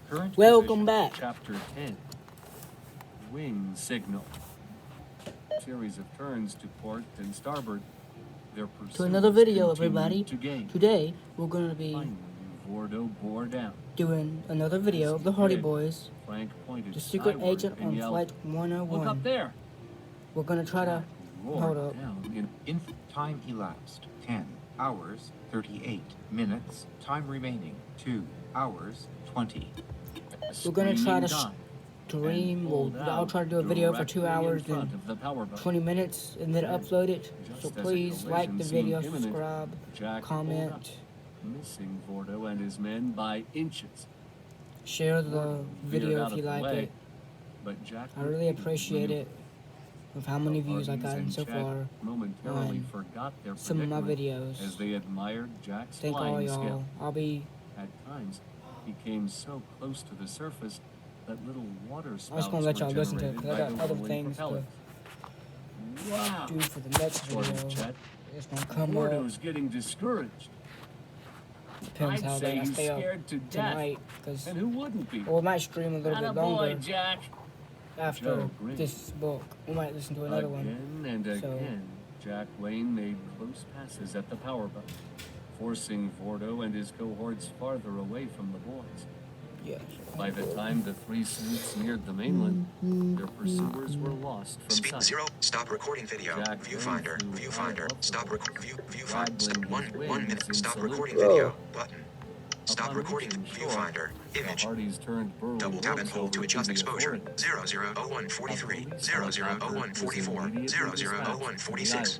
Current Welcome position, back. Chapter 10. Wing Signal. Series of turns to port and starboard. Their To another video, continued everybody. To gain. Today, we're going to be Finally, Vordo bore down. doing another video of the Hardy Boys, Frank pointed the secret skyward agent and on yelled, Flight "Look 101. up there!" We're going to try to... Roared Hold up. down In time elapsed 10 hours 38 minutes. Time remaining 2 hours 20. We're going to try to screaming stream... Well, I'll try to do a video for 2 hours and 20 minutes and then upload it. So please like the video, subscribe, comment, missing Vordo and his men by inches. share the video if you like it. But Jack I really appreciate it of how many views I've gotten so far momentarily on forgot their some of my predicament videos. as they admired Jack's Thank all flying y'all. skill. I'll be... At times, he came so close to the surface that little water spouts I'm just gonna let y'all were listen to it generated because I by got the other rolling things to propellers. Wow! do for the next Snorted video. Chet. It's gonna come Vordo's up. getting discouraged. Depends how I'd say late I he's stay up scared to death. tonight. Because And who wouldn't be? well, we might stream a little bit Attaboy, longer Jack. after Joe grinned. this book. We might listen to another one. Again and So- again, Jack Wayne made close passes at the power button, forcing Vordo and his cohorts farther away from the boys. Yes. By the time the three sleuths neared the mainland, their pursuers were lost from Speed sight. 0. Stop recording video. Jack Viewfinder. Wayne flew Viewfinder. high Stop above record. them, Viewfinder. waggling One his 1 wings minute. in Stop salute. recording Whoa. video. Button. Stop Upon recording. reaching shore, Viewfinder. The Image. Hardys turned burly Double tap and looks hold over to adjust the exposure. authorities. 000143. 000144. 000146.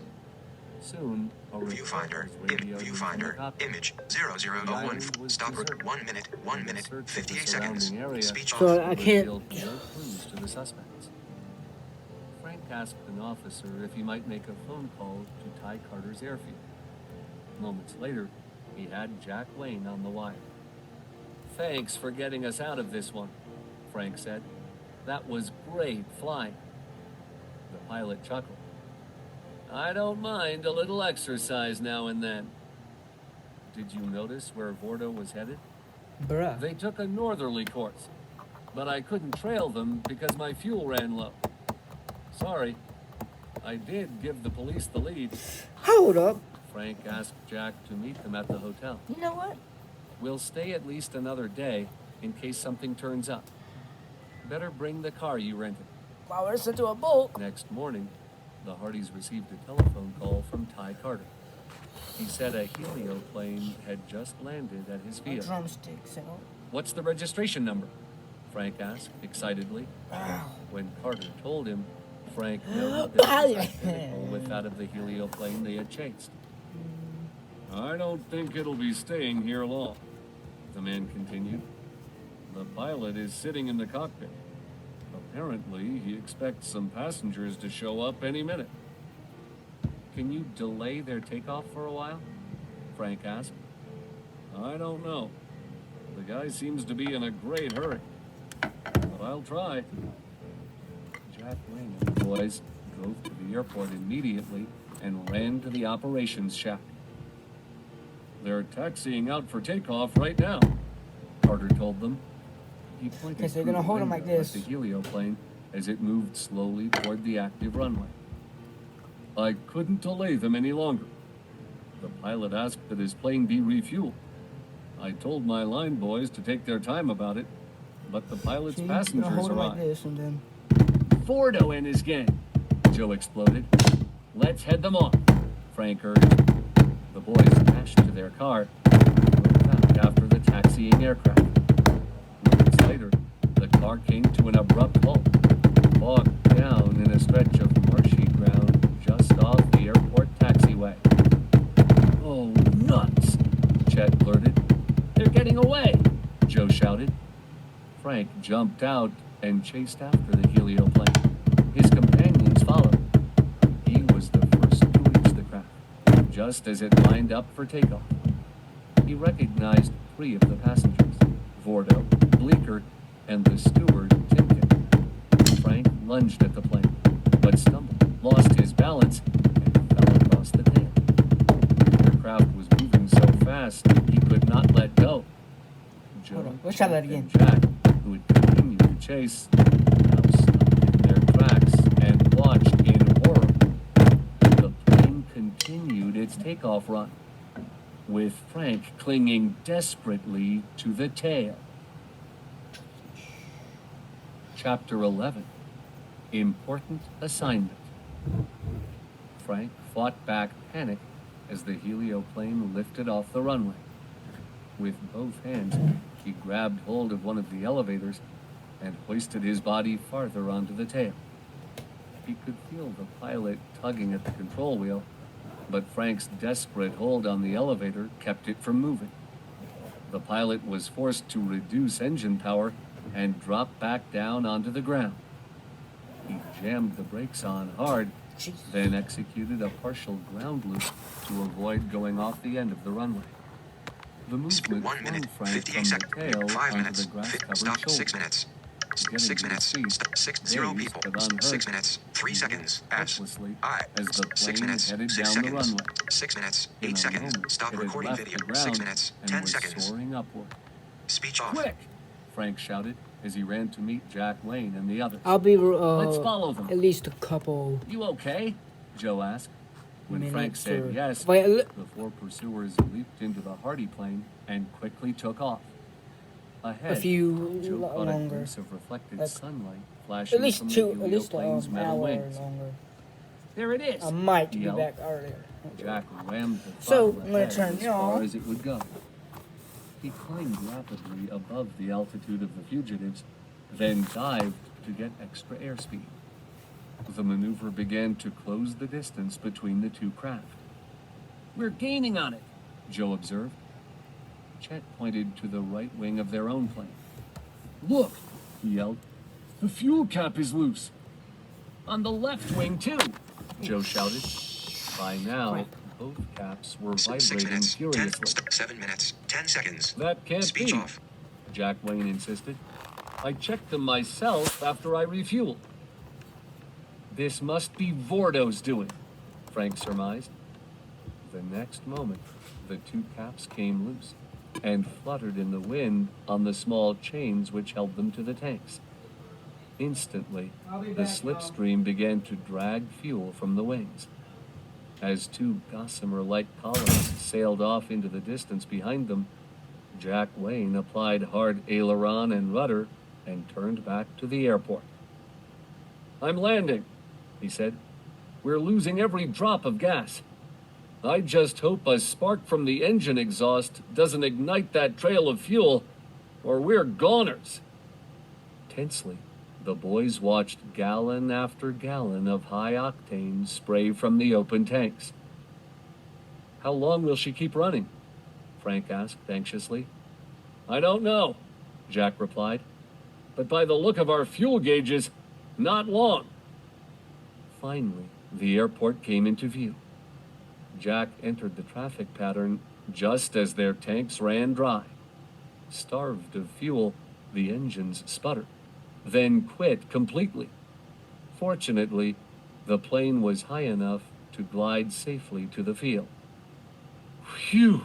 Soon, a Viewfinder. reporter was radioed into the Viewfinder. cockpit. Image. The island 0001. was Stop. deserted. 1 minute. 1 minute. The search of the 58 seconds. surrounding area Speech off. So I can't... revealed no clues to the suspects. Frank asked an officer if he might make a phone call to Ty Carter's airfield. Moments later, he had Jack Wayne on the wire. "Thanks for getting us out of this one," Frank said. "That was great flying." The pilot chuckled. "I don't mind a little exercise now and then." Did you notice where Vordo was headed? Bruh. They took a northerly course, but I couldn't trail them because my fuel ran low. Sorry. I did give the police the lead. Hold up. Frank asked Jack to meet them at the hotel. You know what? We'll stay at least another day in case something turns up. Better bring the car you rented. While we're listening to a book. Next morning, the Hardys received a telephone call from Ty Carter. He said a helioplane had just landed at his field. Drumsticks, you know? "What's the registration number?" Frank asked excitedly. When Carter told him, Frank noted that it was identical with that of the helioplane they had chased. "I don't think it'll be staying here long," the man continued. "The pilot is sitting in the cockpit. Apparently, he expects some passengers to show up any minute." "Can you delay their takeoff for a while?" Frank asked. "I don't know. The guy seems to be in a great hurry. But I'll try." Jack Wayne and the boys drove to the airport immediately and ran to the operations shack. "They're taxiing out for takeoff right now," Carter told them. He pointed Okay, so they're through gonna the hold 'em window like this. at the helioplane as it moved slowly toward the active runway. "I couldn't delay them any longer. The pilot asked that his plane be refueled. I told my line boys to take their time about it, but the pilot's See, you're gonna passengers hold it like arrived." this and then... "Vordo and his gang," Joe exploded. "Let's head them off," Frank urged. The boys dashed to their car and went back after the taxiing aircraft. Moments later, the car came to an abrupt halt, bogged down in a stretch of marshy ground just off the airport taxiway. "Oh, nuts!" Chet blurted. "They're getting away!" Joe shouted. Frank jumped out and chased after the helioplane. His companions followed. He was the first to reach the craft, just as it lined up for takeoff. He recognized 3 of the passengers, Vordo, Bleeker, and the steward, Timken. Frank lunged at the plane, but stumbled, lost his balance, and fell across the tail. The aircraft was moving so fast he could not let go. Joe, Hold on, let's try that Chet, again. and Jack who had continued to chase, now stopped in their tracks and watched in horror. The plane continued its takeoff run, with Frank clinging desperately to the tail. Chapter 11. Important Assignment. Frank fought back panic as the helioplane lifted off the runway. With both hands, he grabbed hold of one of the elevators and hoisted his body farther onto the tail. He could feel the pilot tugging at the control wheel, but Frank's desperate hold on the elevator kept it from moving. The pilot was forced to reduce engine power and drop back down onto the ground. He jammed the brakes on hard, then executed a partial ground loop to avoid going off the end of the runway. The movement 1 minute, flung Frank 58 from seconds. the tail 5 onto minutes. the grass-covered Stop. shoulder. 6 minutes. Getting 6 to minutes. his feet, Stop. 0 dazed people. but unhurt, 6 minutes. 3 he seconds. looked S. hopelessly I. as the 6 plane minutes. headed 6 down the seconds. runway. 6 minutes. In 8 a seconds. moment, Stop it had recording left video. the 6 ground minutes. and 10 was seconds. soaring upward. Speech off. Quick! Frank shouted as he ran to meet Jack Wayne and the others. I'll be Let's follow them. at least a couple You okay? Joe asked. When Frank minutes. said Or, yes, wait, the four pursuers leaped into the Hardy plane and quickly took off. Ahead, a few Joe caught a longer. glimpse of reflected Like, sunlight flashing At least from two, the at least helioplane's an metal hour wings. longer. There it is! I might he be yelled. back earlier. Jack rammed the So, throttle I'm gonna ahead turn as you far on. as it would go. He climbed rapidly above the altitude of the fugitives, then dived to get extra airspeed. The maneuver began to close the distance between the two craft. We're gaining on it, Joe observed. Chet pointed to the right wing of their own plane. Look, he yelled. The fuel cap is loose. On the left wing, too, Joe shouted. By now, both caps were 6 vibrating minutes. 10. furiously. 7 minutes. 10 seconds. That can't Speech be, off. Jack Wayne insisted. I checked them myself after I refueled. This must be Vordo's doing, Frank surmised. The next moment, the two caps came loose and fluttered in the wind on the small chains which held them to the tanks. Instantly, the slipstream began to drag fuel from the wings. As two gossamer-like columns sailed off into the distance behind them, Jack Wayne applied hard aileron and rudder and turned back to the airport. I'm landing, he said. We're losing every drop of gas. I just hope a spark from the engine exhaust doesn't ignite that trail of fuel, or we're goners. Tensely, the boys watched gallon after gallon of high octane spray from the open tanks. How long will she keep running? Frank asked anxiously. I don't know, Jack replied. But by the look of our fuel gauges, not long. Finally, the airport came into view. Jack entered the traffic pattern just as their tanks ran dry. Starved of fuel, the engines sputtered, then quit completely. Fortunately, the plane was high enough to glide safely to the field. Phew,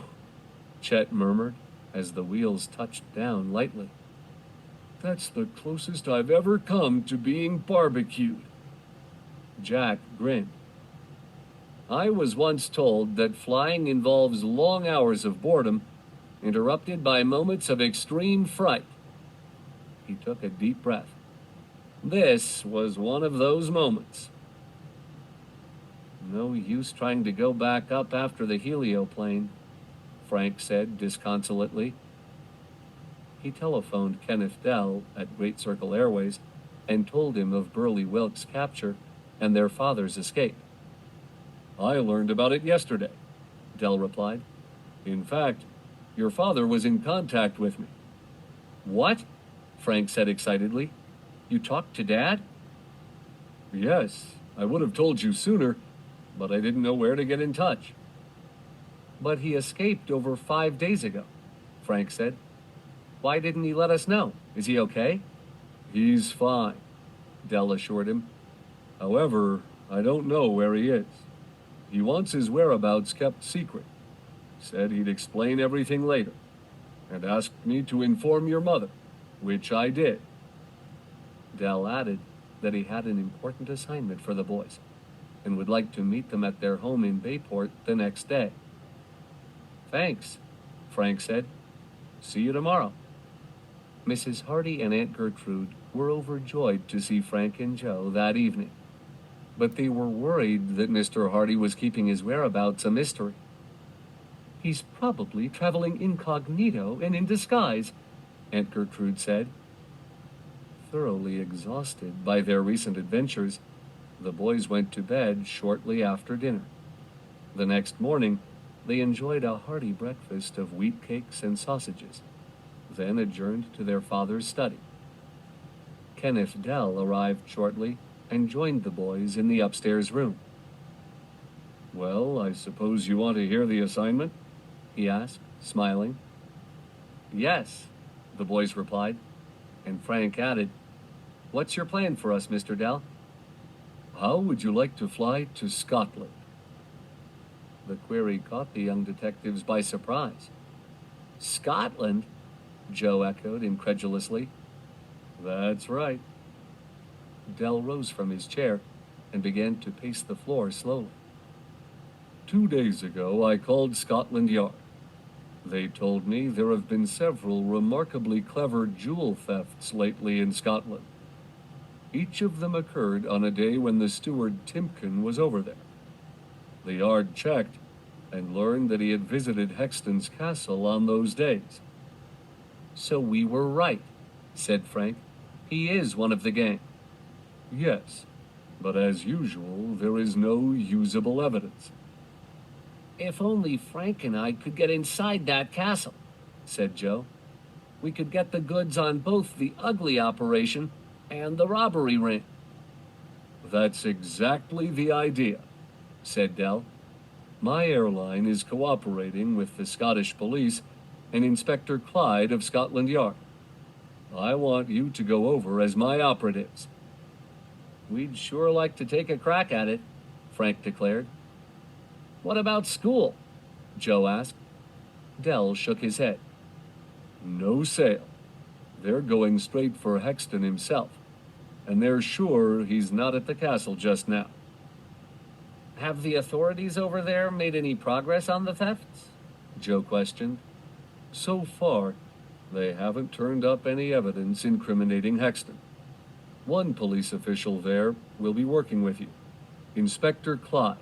Chet murmured as the wheels touched down lightly. That's the closest I've ever come to being barbecued. Jack grinned. I was once told that flying involves long hours of boredom, interrupted by moments of extreme fright. He took a deep breath. This was one of those moments. No use trying to go back up after the helioplane, Frank said disconsolately. He telephoned Kenneth Dell at Great Circle Airways and told him of Burley Wilkes' capture and their father's escape. I learned about it yesterday, Dell replied. In fact, your father was in contact with me. What? Frank said excitedly. You talked to Dad? Yes, I would have told you sooner, but I didn't know where to get in touch. But he escaped over 5 days ago, Frank said. Why didn't he let us know? Is he okay? He's fine, Dell assured him. However, I don't know where he is. He wants his whereabouts kept secret. Said he'd explain everything later, and asked me to inform your mother, which I did. Dell added that he had an important assignment for the boys and would like to meet them at their home in Bayport the next day. Thanks, Frank said. See you tomorrow. Mrs. Hardy and Aunt Gertrude were overjoyed to see Frank and Joe that evening, but they were worried that Mr. Hardy was keeping his whereabouts a mystery. He's probably traveling incognito and in disguise, Aunt Gertrude said. Thoroughly exhausted by their recent adventures, the boys went to bed shortly after dinner. The next morning, they enjoyed a hearty breakfast of wheat cakes and sausages, then adjourned to their father's study. Kenneth Dell arrived shortly and joined the boys in the upstairs room. "Well, I suppose you want to hear the assignment?" he asked, smiling. "Yes," the boys replied, and Frank added, "What's your plan for us, Mr. Dell?" "How would you like to fly to Scotland?" The query caught the young detectives by surprise. "Scotland?" Joe echoed incredulously. "That's right." Dell rose from his chair and began to pace the floor slowly. 2 days ago, I called Scotland Yard. They told me there have been several remarkably clever jewel thefts lately in Scotland. Each of them occurred on a day when the steward Timken was over there. The Yard checked and learned that he had visited Hexton's castle on those days. "So we were right," said Frank. "He is one of the gang." "Yes, but as usual, there is no usable evidence." "If only Frank and I could get inside that castle," said Joe. "We could get the goods on both the ugly operation and the robbery ring." "That's exactly the idea," said Dell. "My airline is cooperating with the Scottish police and Inspector Clyde of Scotland Yard. I want you to go over as my operatives." "We'd sure like to take a crack at it," Frank declared. "What about school?" Joe asked. Dell shook his head. "No sale. They're going straight for Hexton himself, and they're sure he's not at the castle just now." "Have the authorities over there made any progress on the thefts?" Joe questioned. "So far, they haven't turned up any evidence incriminating Hexton. One police official there will be working with you, Inspector Clyde.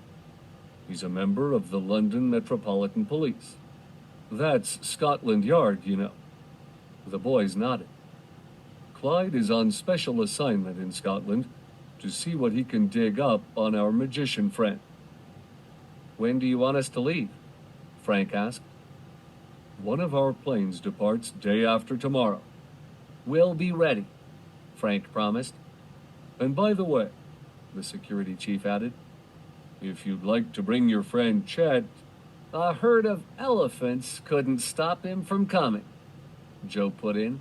He's a member of the London Metropolitan Police. That's Scotland Yard, you know." The boys nodded. "Clyde is on special assignment in Scotland to see what he can dig up on our magician friend." "When do you want us to leave?" Frank asked. "One of our planes departs day after tomorrow." "We'll be ready," Frank promised. "And by the way," the security chief added, "if you'd like to bring your friend Chet—" "A herd of elephants couldn't stop him from coming," Joe put in.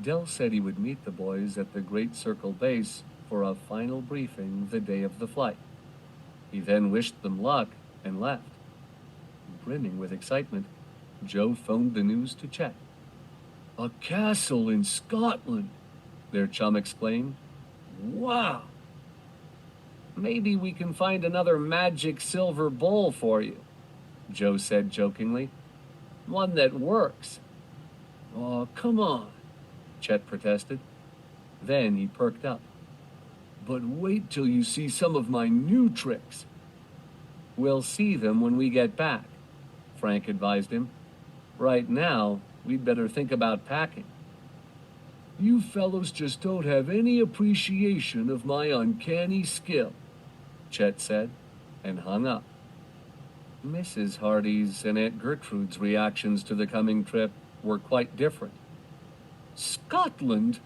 Dell said he would meet the boys at the Great Circle base for a final briefing the day of the flight. He then wished them luck and left. Brimming with excitement, Joe phoned the news to Chet. "A castle in Scotland!" their chum exclaimed. "Wow!" "Maybe we can find another magic silver bowl for you," Joe said jokingly. "One that works." "Oh, come on," Chet protested. Then he perked up. "But wait till you see some of my new tricks." "We'll see them when we get back," Frank advised him. "Right now, we'd better think about packing." "You fellows just don't have any appreciation of my uncanny skill," Chet said, and hung up. Mrs. Hardy's and Aunt Gertrude's reactions to the coming trip were quite different. "Scotland!"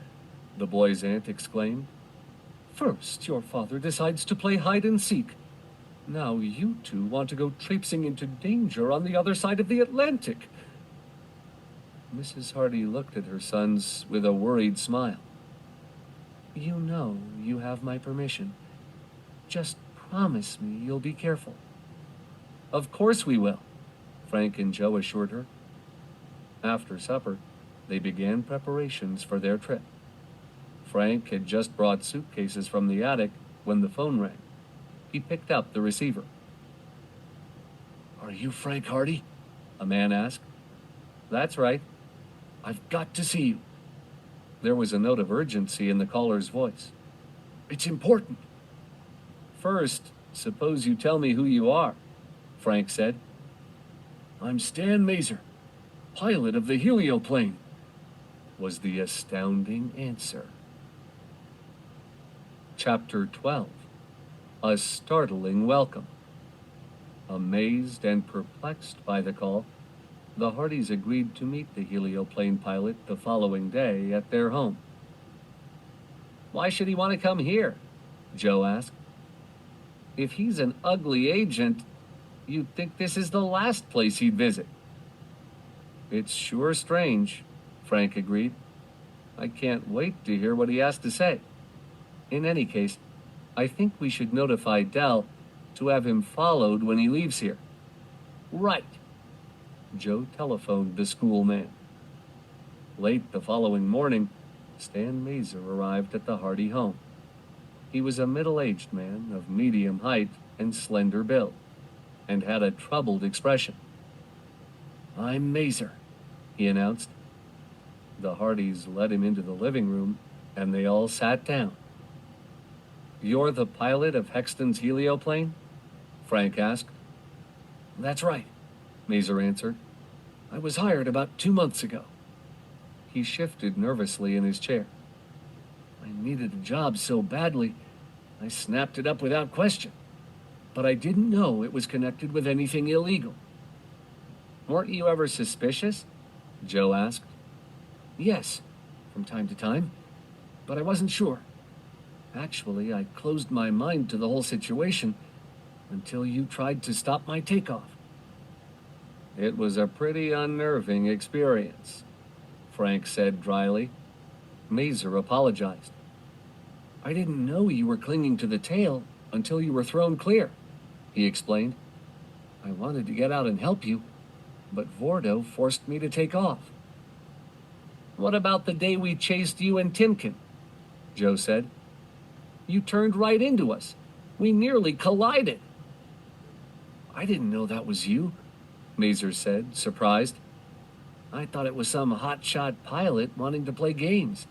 the boy's aunt exclaimed. "First, your father decides to play hide-and-seek. Now you two want to go traipsing into danger on the other side of the Atlantic." Mrs. Hardy looked at her sons with a worried smile. "You know you have my permission. Just promise me you'll be careful." "Of course we will," Frank and Joe assured her. After supper, they began preparations for their trip. Frank had just brought suitcases from the attic when the phone rang. He picked up the receiver. "Are you Frank Hardy?" a man asked. "That's right. I've got to see you." There was a note of urgency in the caller's voice. "It's important." "First, suppose you tell me who you are," Frank said. "I'm Stan Mazer, pilot of the helioplane," was the astounding answer. Chapter 12. A Startling Welcome. Amazed and perplexed by the call, the Hardys agreed to meet the helioplane pilot the following day at their home. "Why should he want to come here?" Joe asked. "If he's an ugly agent, you'd think this is the last place he'd visit." "It's sure strange," Frank agreed. "I can't wait to hear what he has to say. In any case, I think we should notify Dell to have him followed when he leaves here." "Right." Joe telephoned the school man. Late the following morning, Stan Mazer arrived at the Hardy home. He was a middle-aged man of medium height and slender build, and had a troubled expression. "I'm Mazer," he announced. The Hardys led him into the living room, and they all sat down. "You're the pilot of Hexton's helioplane?" Frank asked. "That's right," Mazer answered. "I was hired about 2 months ago." He shifted nervously in his chair. "I needed a job so badly, I snapped it up without question. But I didn't know it was connected with anything illegal." "Weren't you ever suspicious?" Joe asked. "Yes, from time to time, but I wasn't sure. Actually, I closed my mind to the whole situation until you tried to stop my takeoff." "It was a pretty unnerving experience," Frank said dryly. Mazer apologized. "I didn't know you were clinging to the tail until you were thrown clear," he explained. "I wanted to get out and help you, but Vordo forced me to take off." "What about the day we chased you and Timken?" Joe said. "You turned right into us. We nearly collided." "I didn't know that was you," Mazer said, surprised. "I thought it was some hotshot pilot wanting to play games.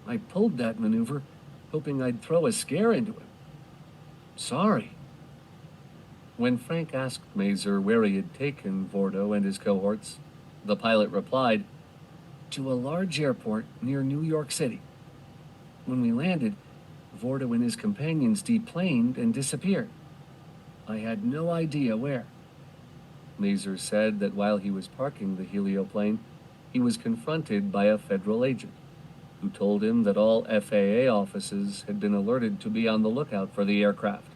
I pulled that maneuver, hoping I'd throw a scare into him. Sorry." When Frank asked Mazer where he had taken Vordo and his cohorts, the pilot replied, "To a large airport near New York City. When we landed, Vordo and his companions deplaned and disappeared. I had no idea where." Mazer said that while he was parking the helioplane, he was confronted by a federal agent who told him that all FAA offices had been alerted to be on the lookout for the aircraft.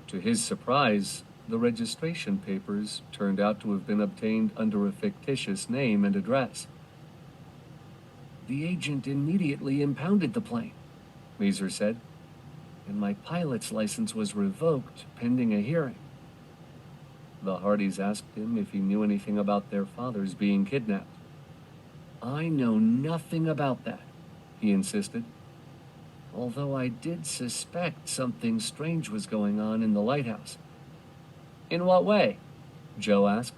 To his surprise, the registration papers turned out to have been obtained under a fictitious name and address. "The agent immediately impounded the plane," Mazer said, "and my pilot's license was revoked pending a hearing." The Hardys asked him if he knew anything about their fathers being kidnapped. "I know nothing about that," he insisted, "although I did suspect something strange was going on in the lighthouse." "In what way?" Joe asked.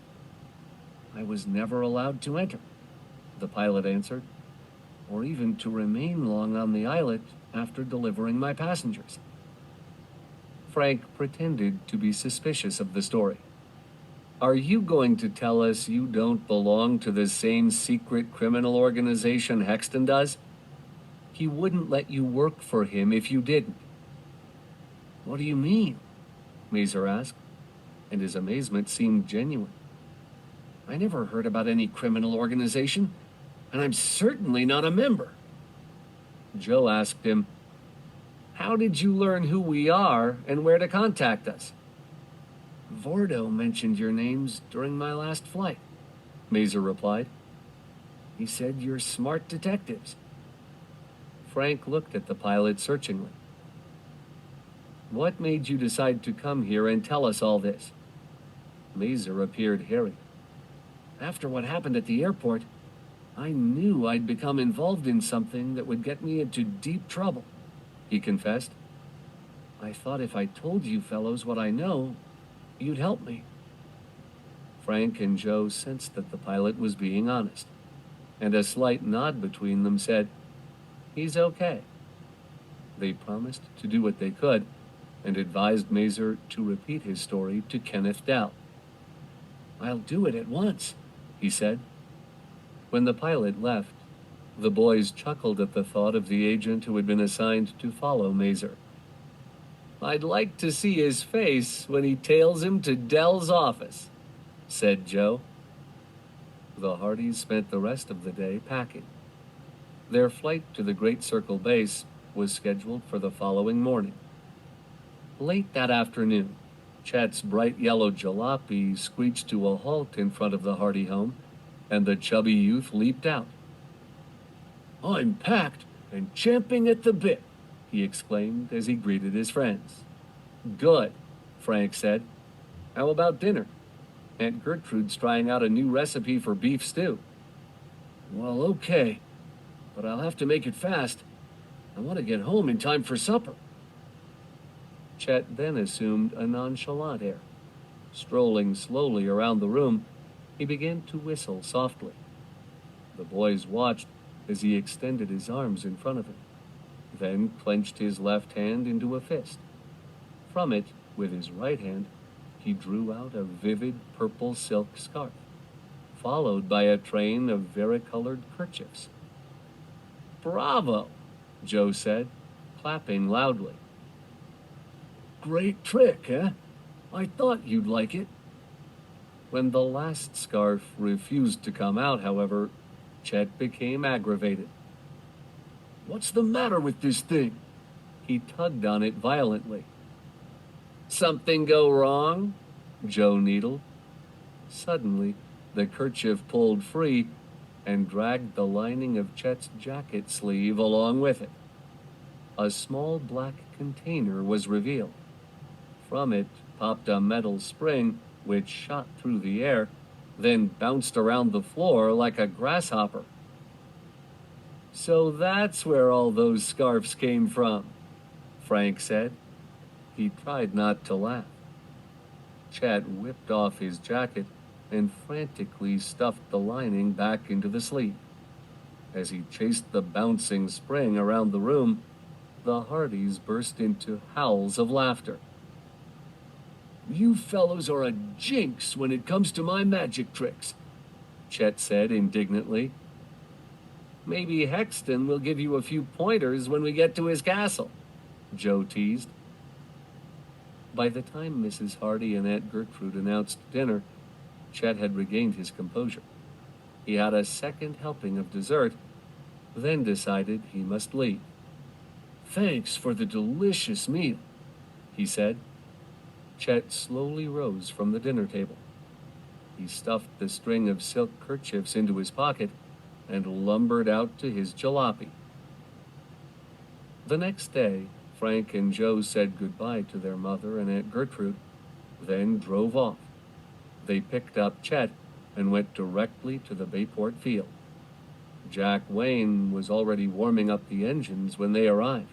"I was never allowed to enter," the pilot answered, "or even to remain long on the islet after delivering my passengers." Frank pretended to be suspicious of the story. "Are you going to tell us you don't belong to the same secret criminal organization Hexton does? He wouldn't let you work for him if you didn't." "What do you mean?" Mazer asked, and his amazement seemed genuine. "I never heard about any criminal organization, and I'm certainly not a member." Joe asked him, "How did you learn who we are and where to contact us?" "Vordo mentioned your names during my last flight," Mazer replied. "He said you're smart detectives." Frank looked at the pilot searchingly. "What made you decide to come here and tell us all this?" Mazer appeared harried. "After what happened at the airport, I knew I'd become involved in something that would get me into deep trouble, he confessed. I thought if I told you fellows what I know, you'd help me. Frank and Joe sensed that the pilot was being honest, and a slight nod between them said, "He's okay." They promised to do what they could and advised Mazer to repeat his story to Kenneth Dell. "I'll do it at once," he said. When the pilot left, the boys chuckled at the thought of the agent who had been assigned to follow Mazer. "I'd like to see his face when he tails him to Dell's office," said Joe. The Hardys spent the rest of the day packing. Their flight to the Great Circle base was scheduled for the following morning. Late that afternoon, Chet's bright yellow jalopy screeched to a halt in front of the Hardy home, and the chubby youth leaped out. "I'm packed and champing at the bit," he exclaimed as he greeted his friends. "Good," Frank said. "How about dinner? Aunt Gertrude's trying out a new recipe for beef stew." "Well, okay, but I'll have to make it fast. I want to get home in time for supper." Chet then assumed a nonchalant air. Strolling slowly around the room, he began to whistle softly. The boys watched as he extended his arms in front of him, then clenched his left hand into a fist. From it, with his right hand, he drew out a vivid purple silk scarf, followed by a train of varicolored kerchiefs. "Bravo," Joe said, clapping loudly. "Great trick, eh? I thought you'd like it." When the last scarf refused to come out, however, Chet became aggravated. "What's the matter with this thing?" He tugged on it violently. "Something go wrong?" Joe needled. Suddenly, the kerchief pulled free and dragged the lining of Chet's jacket sleeve along with it. A small black container was revealed. From it popped a metal spring which shot through the air, then bounced around the floor like a grasshopper. "So that's where all those scarves came from," Frank said. He tried not to laugh. Chet whipped off his jacket and frantically stuffed the lining back into the sleeve. As he chased the bouncing spring around the room, the Hardys burst into howls of laughter. "You fellows are a jinx when it comes to my magic tricks," Chet said indignantly. "Maybe Hexton will give you a few pointers when we get to his castle," Joe teased. By the time Mrs. Hardy and Aunt Gertrude announced dinner, Chet had regained his composure. He had a second helping of dessert, then decided he must leave. "Thanks for the delicious meal," he said. Chet slowly rose from the dinner table. He stuffed the string of silk kerchiefs into his pocket and lumbered out to his jalopy. The next day, Frank and Joe said goodbye to their mother and Aunt Gertrude, then drove off. They picked up Chet and went directly to the Bayport field. Jack Wayne was already warming up the engines when they arrived.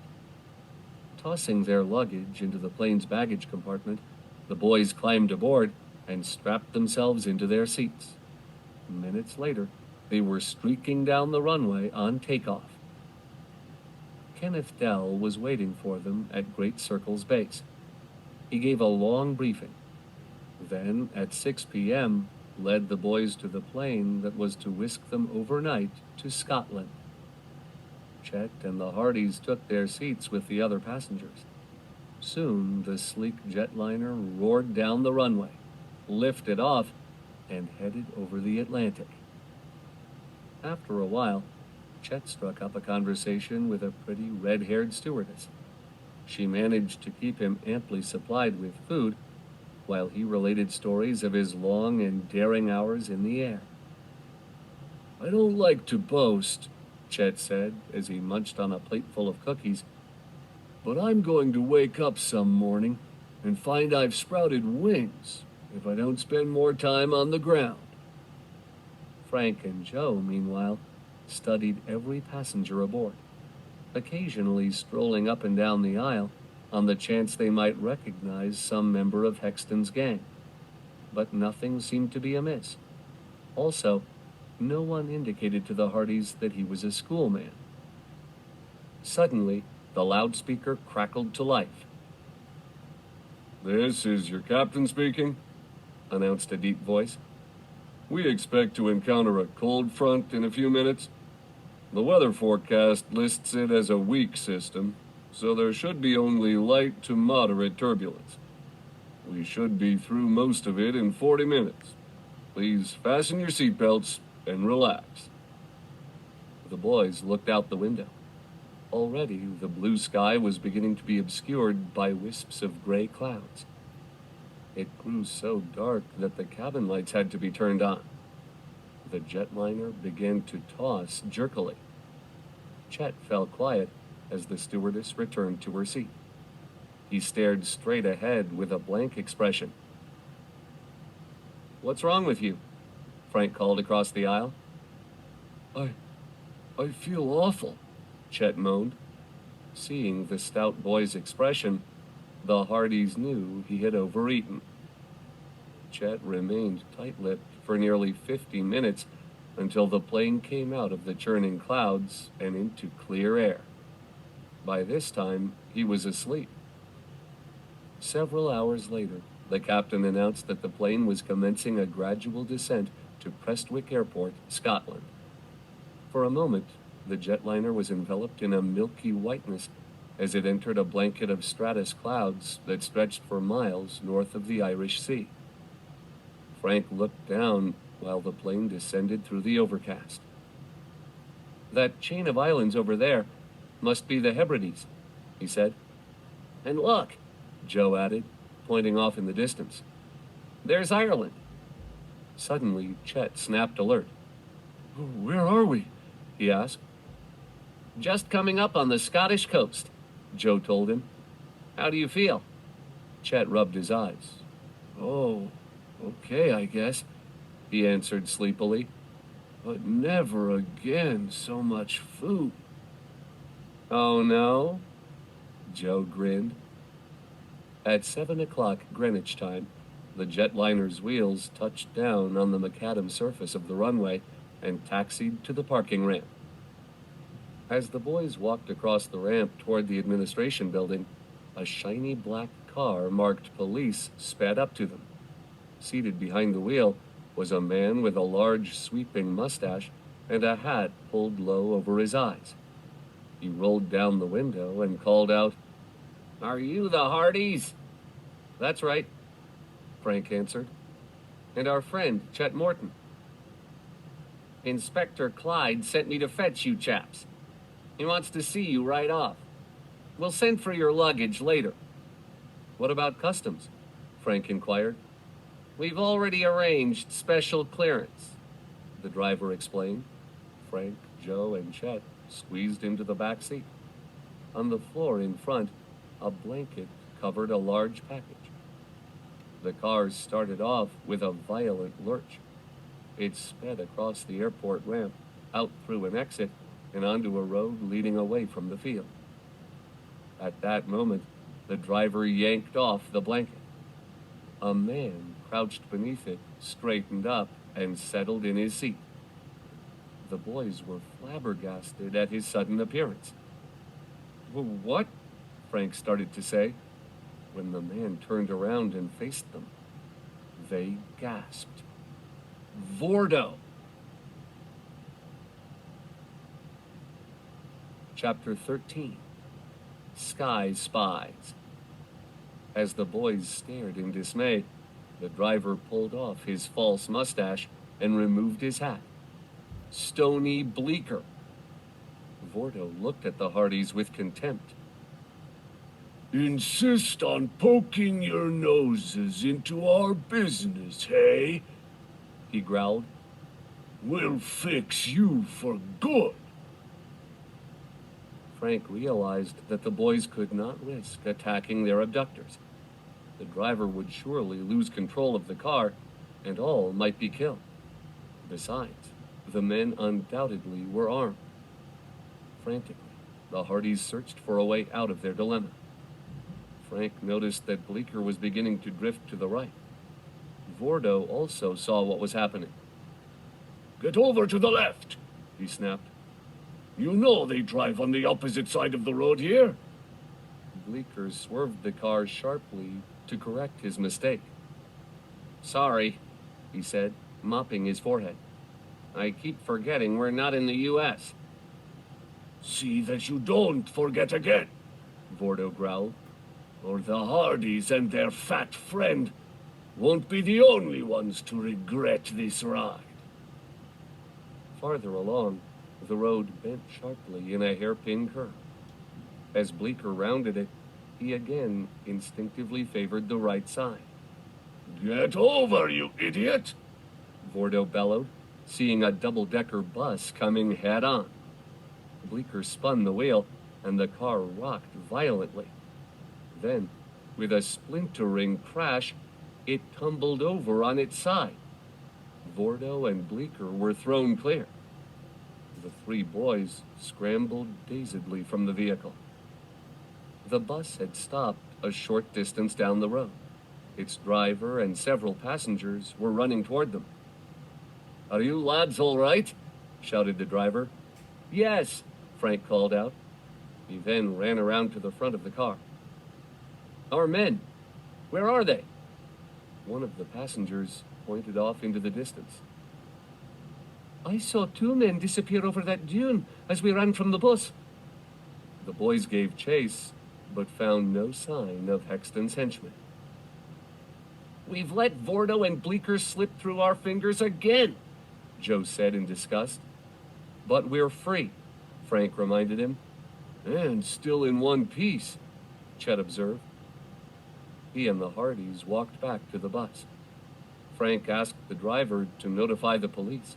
Tossing their luggage into the plane's baggage compartment, the boys climbed aboard and strapped themselves into their seats. Minutes later, they were streaking down the runway on takeoff. Kenneth Dell was waiting for them at Great Circle's base. He gave a long briefing. Then, at 6 p.m., led the boys to the plane that was to whisk them overnight to Scotland. Chet and the Hardys took their seats with the other passengers. Soon, the sleek jetliner roared down the runway, lifted off, and headed over the Atlantic. After a while, Chet struck up a conversation with a pretty red-haired stewardess. She managed to keep him amply supplied with food, while he related stories of his long and daring hours in the air. "I don't like to boast," Chet said as he munched on a plateful of cookies, "but I'm going to wake up some morning and find I've sprouted wings if I don't spend more time on the ground." Frank and Joe, meanwhile, studied every passenger aboard, occasionally strolling up and down the aisle on the chance they might recognize some member of Hexton's gang. But nothing seemed to be amiss. Also, no one indicated to the Hardys that he was a schoolman. Suddenly, the loudspeaker crackled to life. "This is your captain speaking," announced a deep voice. "We expect to encounter a cold front in a few minutes. The weather forecast lists it as a weak system, so there should be only light to moderate turbulence. We should be through most of it in 40 minutes. Please fasten your seatbelts and relax." The boys looked out the window. Already, the blue sky was beginning to be obscured by wisps of gray clouds. It grew so dark that the cabin lights had to be turned on. The jetliner began to toss jerkily. Chet fell quiet as the stewardess returned to her seat. He stared straight ahead with a blank expression. "What's wrong with you?" Frank called across the aisle. I feel awful," Chet moaned. Seeing the stout boy's expression, the Hardys knew he had overeaten. Chet remained tight-lipped for nearly 50 minutes until the plane came out of the churning clouds and into clear air. By this time, he was asleep. Several hours later, the captain announced that the plane was commencing a gradual descent to Prestwick Airport, Scotland. For a moment, the jetliner was enveloped in a milky whiteness as it entered a blanket of stratus clouds that stretched for miles north of the Irish Sea. Frank looked down while the plane descended through the overcast. "That chain of islands over there must be the Hebrides," he said. "And look," Joe added, pointing off in the distance. "There's Ireland." Suddenly, Chet snapped alert. "Where are we?" he asked. "Just coming up on the Scottish coast," Joe told him. "How do you feel?" Chet rubbed his eyes. "Oh, okay, I guess," he answered sleepily. "But never again so much food." "Oh, no?" Joe grinned. At 7 o'clock Greenwich time, the jetliner's wheels touched down on the macadam surface of the runway and taxied to the parking ramp. As the boys walked across the ramp toward the administration building, a shiny black car marked police sped up to them. Seated behind the wheel was a man with a large sweeping mustache and a hat pulled low over his eyes. He rolled down the window and called out, "Are you the Hardys?" "That's right," Frank answered. "And our friend, Chet Morton." "Inspector Clyde sent me to fetch you chaps. He wants to see you right off. We'll send for your luggage later." "What about customs?" Frank inquired. "We've already arranged special clearance," the driver explained. Frank, Joe, and Chet squeezed into the back seat. On the floor in front, a blanket covered a large package. The car started off with a violent lurch. It sped across the airport ramp, out through an exit, and onto a road leading away from the field. At that moment, the driver yanked off the blanket. A man crouched beneath it, straightened up, and settled in his seat. The boys were flabbergasted at his sudden appearance. "What?" Frank started to say. When the man turned around and faced them, they gasped. "Vordo!" Chapter 13. Sky Spies. As the boys stared in dismay, the driver pulled off his false mustache and removed his hat. "Stony Bleecker." Vordo looked at the Hardys with contempt. "Insist on poking your noses into our business, hey?" he growled. "We'll fix you for good." Frank realized that the boys could not risk attacking their abductors. The driver would surely lose control of the car, and all might be killed. Besides, The men undoubtedly were armed. Frantically, the Hardys searched for a way out of their dilemma. Frank noticed that Bleeker was beginning to drift to the right. Vordo also saw what was happening. "Get over to the left," he snapped. "You know they drive on the opposite side of the road here." Bleeker swerved the car sharply to correct his mistake. "Sorry," he said, mopping his forehead. "I keep forgetting we're not in the U.S. "See that you don't forget again," Vordo growled, "or the Hardys and their fat friend won't be the only ones to regret this ride." Farther along, the road bent sharply in a hairpin curve. As Bleeker rounded it, he again instinctively favored the right side. "Get over, you idiot!" Vordo bellowed, seeing a double-decker bus coming head-on. Bleeker spun the wheel, and the car rocked violently. Then, with a splintering crash, it tumbled over on its side. Vordo and Bleeker were thrown clear. The three boys scrambled dazedly from the vehicle. The bus had stopped a short distance down the road. Its driver and several passengers were running toward them. "Are you lads all right?" shouted the driver. "Yes," Frank called out. He then ran around to the front of the car. "Our men, where are they?" One of the passengers pointed off into the distance. "I saw two men disappear over that dune as we ran from the bus." The boys gave chase, but found no sign of Hexton's henchmen. "We've let Vordo and Bleeker slip through our fingers again," Joe said in disgust. "But we're free," Frank reminded him. "And still in one piece," Chet observed. He and the Hardys walked back to the bus. Frank asked the driver to notify the police.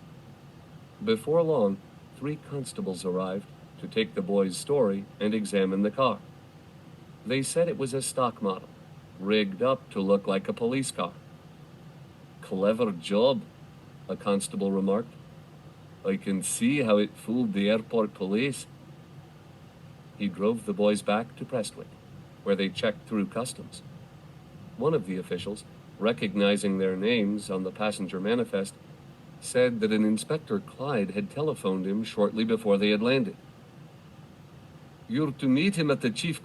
Before long, 3 constables arrived to take the boys' story and examine the car. They said it was a stock model, rigged up to look like a police car. "Clever job," a constable remarked. "I can see how it fooled the airport police." He drove the boys back to Prestwick, where they checked through customs. One of the officials, recognizing their names on the passenger manifest, said that an Inspector Clyde had telephoned him shortly before they had landed. "You're to meet him at the Chief